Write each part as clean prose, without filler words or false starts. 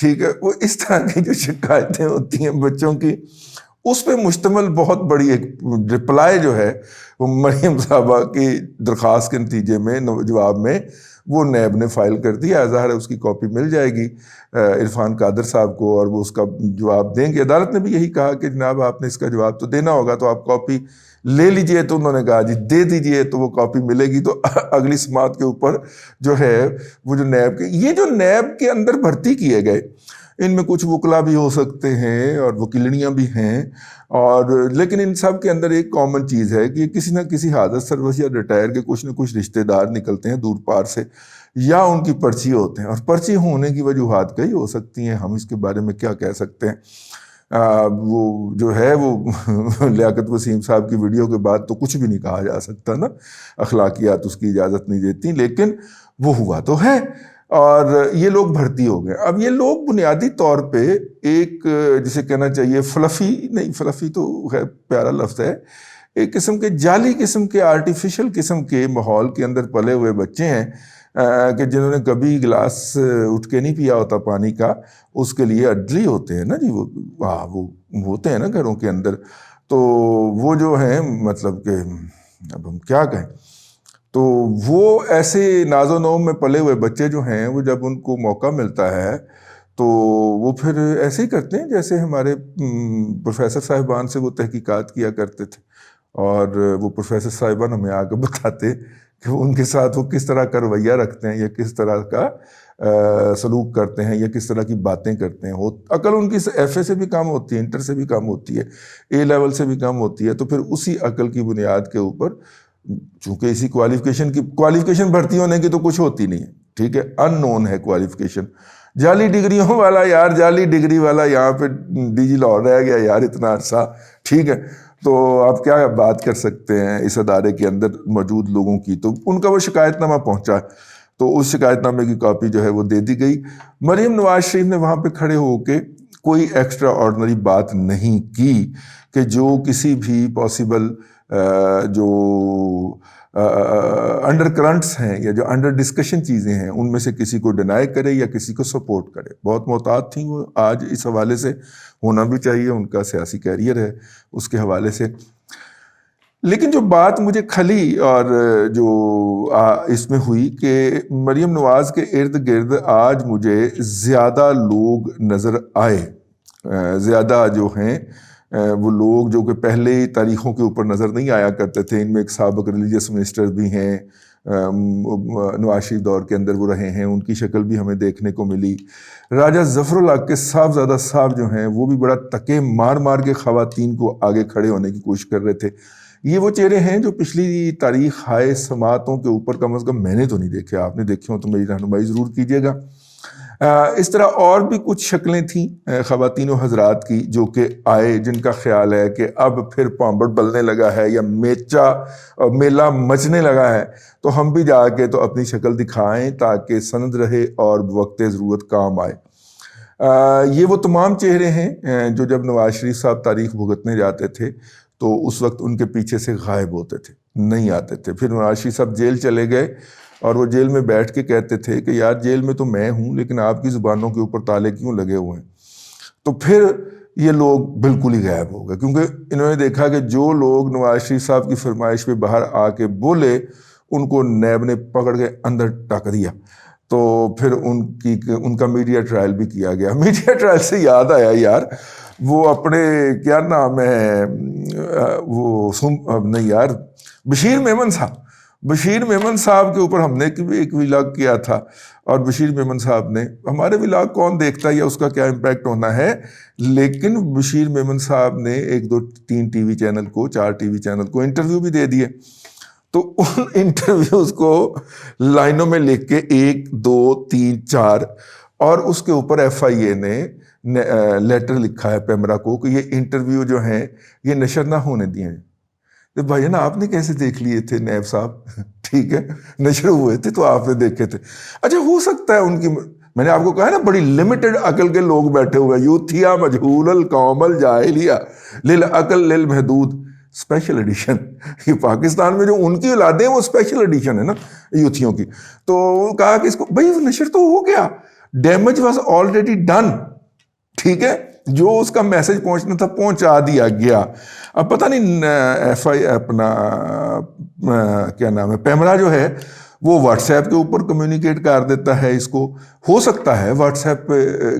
ٹھیک ہے، وہ اس طرح کی جو شکایتیں ہوتی ہیں بچوں کی، اس پہ مشتمل بہت بڑی ایک رپلائی جو ہے وہ مریم صاحبہ کی درخواست کے نتیجے میں جواب میں وہ نیب نے فائل کر دیا. ظاہر ہے اس کی کاپی مل جائے گی عرفان قادر صاحب کو اور وہ اس کا جواب دیں گے. عدالت نے بھی یہی کہا کہ جناب آپ نے اس کا جواب تو دینا ہوگا تو آپ کاپی لے لیجئے. تو انہوں نے کہا جی دے دیجئے، تو وہ کاپی ملے گی. تو اگلی سماعت کے اوپر جو ہے وہ جو نیب کے یہ جو نیب کے اندر بھرتی کیے گئے، ان میں کچھ وکلا بھی ہو سکتے ہیں اور وکیلنیاں بھی ہیں، اور لیکن ان سب کے اندر ایک کامن چیز ہے کہ کسی نہ کسی حادث سروس یا ریٹائر کے کچھ نہ کچھ رشتہ دار نکلتے ہیں دور پار سے، یا ان کی پرچی ہوتے ہیں. اور پرچی ہونے کی وجوہات کئی ہو سکتی ہیں، ہم اس کے بارے میں کیا کہہ سکتے ہیں. وہ جو ہے وہ لیاقت وسیم صاحب کی ویڈیو کے بعد تو کچھ بھی نہیں کہا جا سکتا نا، اخلاقیات اس کی اجازت نہیں دیتی، لیکن وہ ہوا تو ہے. اور یہ لوگ بھرتی ہو گئے. اب یہ لوگ بنیادی طور پہ ایک جسے کہنا چاہیے فلفی نہیں، فلفی تو خیر پیارا لفظ ہے، ایک قسم کے جعلی قسم کے آرٹیفیشل قسم کے ماحول کے اندر پلے ہوئے بچے ہیں کہ جنہوں نے کبھی گلاس اٹھ کے نہیں پیا ہوتا پانی کا. اس کے لیے اڈلی ہوتے ہیں نا جی، وہ ہوتے ہیں نا گھروں کے اندر. تو وہ جو ہیں مطلب کہ اب ہم کیا کہیں، تو وہ ایسے ناز و نوم میں پلے ہوئے بچے جو ہیں وہ جب ان کو موقع ملتا ہے تو وہ پھر ایسے ہی کرتے ہیں جیسے ہمارے پروفیسر صاحبان سے وہ تحقیقات کیا کرتے تھے، اور وہ پروفیسر صاحبان ہمیں آ کے بتاتے کہ ان کے ساتھ وہ کس طرح کا رویہ رکھتے ہیں یا کس طرح کا سلوک کرتے ہیں یا کس طرح کی باتیں کرتے ہیں. عقل ان کی ایف اے سے بھی کم ہوتی ہے، انٹر سے بھی کم ہوتی ہے، اے لیول سے بھی کم ہوتی ہے. تو پھر اسی عقل کی بنیاد کے اوپر، چونکہ اسی کوالیفیکیشن بھرتی ہونے کی تو کچھ ہوتی نہیں ہے، ٹھیک ہے، ان نون ہے کوالیفیکیشن. جعلی ڈگریوں والا یار، جعلی ڈگری والا یہاں پہ ڈی جی لاہور رہ گیا یار اتنا عرصہ، ٹھیک ہے. تو آپ کیا بات کر سکتے ہیں اس ادارے کے اندر موجود لوگوں کی. تو ان کا وہ شکایت نامہ پہنچا، تو اس شکایت نامے کی کاپی جو ہے وہ دے دی گئی. مریم نواز شریف نے وہاں پہ کھڑے ہو کے کوئی ایکسٹرا آرڈنری بات نہیں کی کہ جو کسی بھی پاسبل جو انڈر کرنٹس ہیں یا جو انڈر ڈسکشن چیزیں ہیں ان میں سے کسی کو ڈینائی کرے یا کسی کو سپورٹ کرے. بہت محتاط تھیں وہ، آج اس حوالے سے ہونا بھی چاہیے، ان کا سیاسی کیریئر ہے اس کے حوالے سے. لیکن جو بات مجھے کھلی اور جو اس میں ہوئی کہ مریم نواز کے ارد گرد آج مجھے زیادہ لوگ نظر آئے، زیادہ جو ہیں وہ لوگ جو کہ پہلے تاریخوں کے اوپر نظر نہیں آیا کرتے تھے. ان میں ایک سابق ریلیجیس منسٹر بھی ہیں، نواز شریف دور کے اندر وہ رہے ہیں، ان کی شکل بھی ہمیں دیکھنے کو ملی. راجہ ظفر اللہ کے صاحبزادہ صاحب جو ہیں وہ بھی بڑا تکے مار مار کے خواتین کو آگے کھڑے ہونے کی کوشش کر رہے تھے. یہ وہ چہرے ہیں جو پچھلی تاریخ ہائے سماعتوں کے اوپر کم از کم میں نے تو نہیں دیکھے، آپ نے دیکھے ہوں تو میری رہنمائی ضرور کیجیے گا. اس طرح اور بھی کچھ شکلیں تھیں خواتین و حضرات کی جو کہ آئے، جن کا خیال ہے کہ اب پھر پامبڑ بلنے لگا ہے یا میلہ مچنے لگا ہے تو ہم بھی جا کے تو اپنی شکل دکھائیں تاکہ سند رہے اور وقت ضرورت کام آئے. یہ وہ تمام چہرے ہیں جو جب نواز شریف صاحب تاریخ بھگتنے جاتے تھے تو اس وقت ان کے پیچھے سے غائب ہوتے تھے، نہیں آتے تھے. پھر نواز شریف صاحب جیل چلے گئے اور وہ جیل میں بیٹھ کے کہتے تھے کہ یار جیل میں تو میں ہوں لیکن آپ کی زبانوں کے اوپر تالے کیوں لگے ہوئے ہیں. تو پھر یہ لوگ بالکل ہی غائب ہو گئے، کیونکہ انہوں نے دیکھا کہ جو لوگ نواز شریف صاحب کی فرمائش پہ باہر آ کے بولے ان کو نیب نے پکڑ کے اندر ٹک دیا. تو پھر ان کا میڈیا ٹرائل بھی کیا گیا. میڈیا ٹرائل سے یاد آیا یار، وہ اپنے کیا نام ہے وہ نہیں یار، بشیر میمن صاحب کے اوپر ہم نے ایک ولاگ کیا تھا، اور بشیر میمن صاحب نے، ہمارے ولاگ کون دیکھتا ہے یا اس کا کیا امپیکٹ ہونا ہے، لیکن بشیر میمن صاحب نے 1 2 3 ٹی وی چینل کو 4 ٹی وی چینل کو انٹرویو بھی دے دیے. تو ان انٹرویوز کو لائنوں میں لکھ کے 1 2 3 4 اور اس کے اوپر ایف آئی اے نے لیٹر لکھا ہے پیمرا کو کہ یہ انٹرویو جو ہیں یہ نشر نہ ہونے دیے ہیں. تو بھائی نا آپ نے کیسے دیکھ لیے تھے نیب صاحب؟ ٹھیک ہے، نشر ہوئے تھے تو آپ نے دیکھے تھے. اچھا ہو سکتا ہے ان کی، میں نے آپ کو کہا نا بڑی لمیٹڈ عقل کے لوگ بیٹھے ہوئے، یوتھیا مجہول القوم الجاہلیہ للعقل للمحدود اسپیشل ایڈیشن. یہ پاکستان میں جو ان کی اولادیں ہیں وہ اسپیشل ایڈیشن ہے نا یوتھیوں کی. تو کہا کہ اس کو بھائی نشر تو ہو گیا، ڈیمیج واز آلریڈی ڈن. ٹھیک ہے, جو اس کا میسج پہنچنا تھا پہنچا دیا گیا. اب پتہ نہیں ایف آئی اپنا کیا نام ہے پیمرا جو ہے وہ واٹس ایپ کے اوپر کمیونیکیٹ کر دیتا ہے اس کو. ہو سکتا ہے واٹس ایپ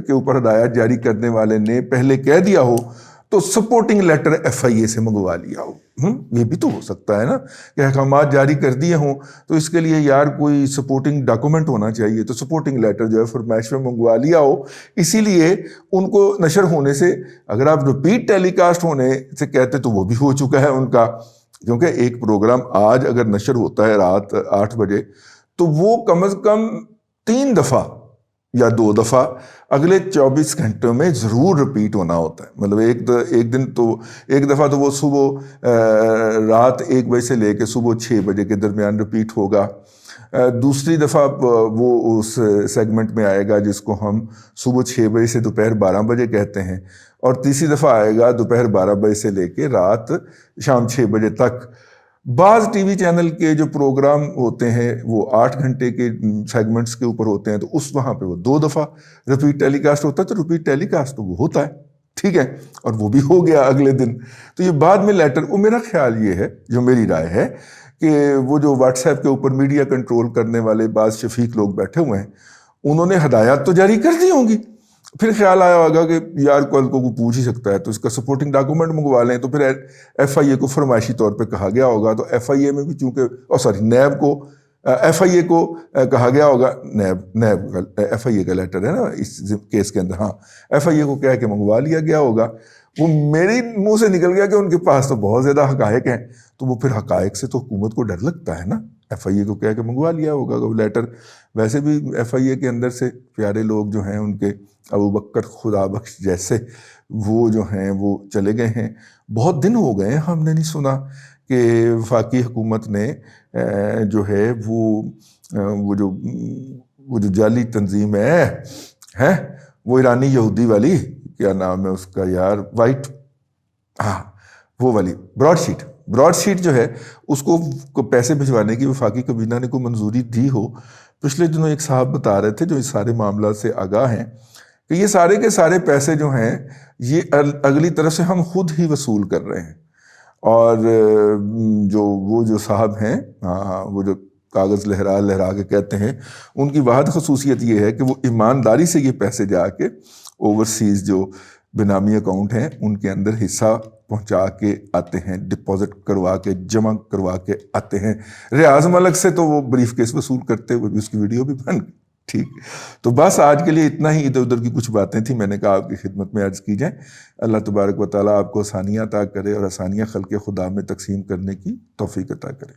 کے اوپر ہدایات جاری کرنے والے نے پہلے کہہ دیا ہو تو سپورٹنگ لیٹر ایف آئی اے سے منگوا لیا ہو. یہ بھی تو ہو سکتا ہے نا کہ احکامات جاری کر دیے ہوں تو اس کے لیے یار کوئی سپورٹنگ ڈاکومنٹ ہونا چاہیے, تو سپورٹنگ لیٹر جو ہے فرمائش میں منگوا لیا ہو. اسی لیے ان کو نشر ہونے سے, اگر آپ ریپیٹ ٹیلی کاسٹ ہونے سے کہتے تو وہ بھی ہو چکا ہے ان کا, کیونکہ ایک پروگرام آج اگر نشر ہوتا ہے رات 8 بجے تو وہ کم از کم 3 دفعہ یا 2 دفعہ اگلے 24 گھنٹوں میں ضرور رپیٹ ہونا ہوتا ہے. مطلب ایک دن تو ایک دفعہ تو وہ صبح رات 1 بجے سے لے کے صبح 6 بجے کے درمیان رپیٹ ہوگا. دوسری دفعہ وہ اس سیگمنٹ میں آئے گا جس کو ہم صبح 6 بجے سے دوپہر 12 بجے کہتے ہیں, اور تیسری دفعہ آئے گا دوپہر 12 بجے سے لے کے رات شام 6 بجے تک. بعض ٹی وی چینل کے جو پروگرام ہوتے ہیں وہ 8 گھنٹے کے سیگمنٹس کے اوپر ہوتے ہیں, تو اس وہاں پہ وہ 2 دفعہ رپیٹ ٹیلی کاسٹ ہوتا ہے. تو رپیٹ ٹیلی کاسٹ تو وہ ہوتا ہے, ٹھیک ہے, اور وہ بھی ہو گیا اگلے دن. تو یہ بعد میں لیٹر, وہ میرا خیال یہ ہے, جو میری رائے ہے, کہ وہ جو واٹس ایپ کے اوپر میڈیا کنٹرول کرنے والے بعض شفیق لوگ بیٹھے ہوئے ہیں, انہوں نے ہدایات تو جاری کر دی ہوں گی, پھر خیال آیا ہوگا کہ یار کل کو پوچھ ہی سکتا ہے تو اس کا سپورٹنگ ڈاکومنٹ منگوا لیں. تو پھر ایف آئی اے کو فرمائشی طور پہ کہا گیا ہوگا, تو ایف آئی اے میں بھی چونکہ نیب کو ایف آئی اے کو کہا گیا ہوگا, نیب ایف آئی اے کا لیٹر ہے نا اس کیس کے اندر, ہاں ایف آئی اے کو کہہ کے منگوا لیا گیا ہوگا. وہ میرے منہ سے نکل گیا کہ ان کے پاس تو بہت زیادہ حقائق ہیں, تو وہ پھر حقائق سے تو حکومت کو ڈر لگتا ہے نا, ایف آئی اے کو کہہ کے منگوا لیا ہوگا وہ لیٹر. ویسے بھی ایف آئی اے کے اندر سے پیارے لوگ جو ہیں ان کے ابو بکر خدا بخش جیسے وہ جو ہیں وہ چلے گئے ہیں. بہت دن ہو گئے ہم نے نہیں سنا کہ وفاقی حکومت نے جو ہے وہ جو جعلی تنظیم ہے وہ ایرانی یہودی والی, کیا نام ہے اس کا یار, وائٹ, ہاں وہ والی براڈ شیٹ جو ہے اس کو پیسے بھجوانے کی وفاقی کابینہ نے کوئی منظوری دی ہو. پچھلے دنوں ایک صاحب بتا رہے تھے جو اس سارے معاملات سے آگاہ ہیں کہ یہ سارے کے سارے پیسے جو ہیں یہ اگلی طرف سے ہم خود ہی وصول کر رہے ہیں. اور وہ جو صاحب ہیں, وہ جو کاغذ لہرا کے کہتے ہیں, ان کی واحد خصوصیت یہ ہے کہ وہ ایمانداری سے یہ پیسے جا کے اوورسیز جو بینامی اکاؤنٹ ہیں ان کے اندر حصہ پہنچا کے آتے ہیں, ڈپازٹ کروا کے جمع کروا کے آتے ہیں. ریاض ملک سے تو وہ بریف کیس وصول کرتے ہوئے بھی اس کی ویڈیو بھی بن گئی. ٹھیک, تو بس آج کے لیے اتنا ہی. ادھر ادھر کی کچھ باتیں تھیں, میں نے کہا آپ کی خدمت میں عرض کی جائیں. اللہ تبارک و تعالیٰ آپ کو آسانیاں عطا کرے اور آسانیاں خلق خدا میں تقسیم کرنے کی توفیق عطا کرے.